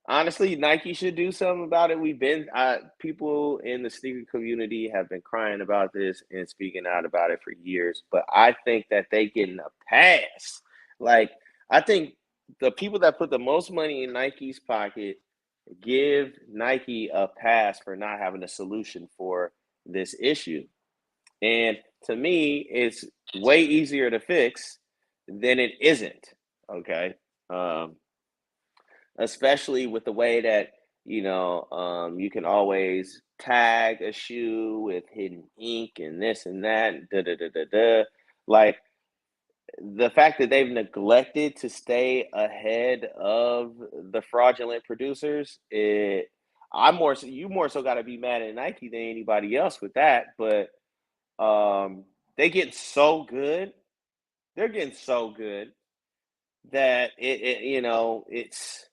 honestly, Nike should do something about it. People in the sneaker community have been crying about this and speaking out about it for years, but I think that they getting a pass. Like, I think the people that put the most money in Nike's pocket give Nike a pass for not having a solution for this issue. And to me, it's way easier to fix than it isn't. Okay. Um, Especially with the way that you can always tag a shoe with hidden ink and this and that, da da da da da. Like the fact that they've neglected to stay ahead of the fraudulent producers, you more so got to be mad at Nike than anybody else with that. But they get so good, they're getting so good that it's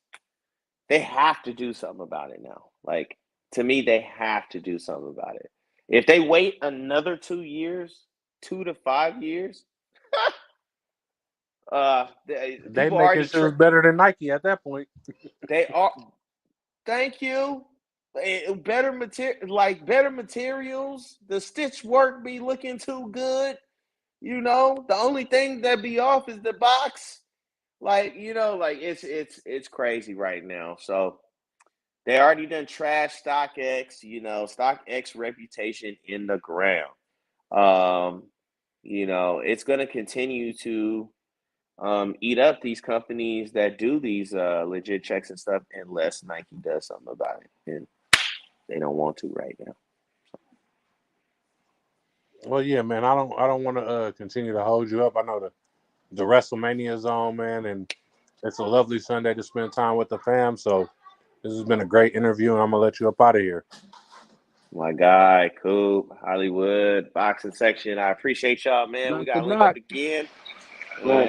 they have to do something about it now. Like, to me, they have to do something about it. If they wait another 2 years, 2 to 5 years, They People making already shoes better than Nike at that point. they are. Thank you. Better materials. The stitch work be looking too good. The only thing that be off is the box. It's crazy right now. So they already done trash StockX. StockX reputation in the ground. It's gonna continue to eat up these companies that do these legit checks and stuff unless Nike does something about it, and they don't want to right now. Well, yeah, man. I don't want to continue to hold you up. I know the WrestleMania is on, man, and it's a lovely Sunday to spend time with the fam. So this has been a great interview, and I'm gonna let you up out of here. My guy, Coop, Hollywood, boxing section. I appreciate y'all, man. We Knock the gotta link up knock. again. Man, And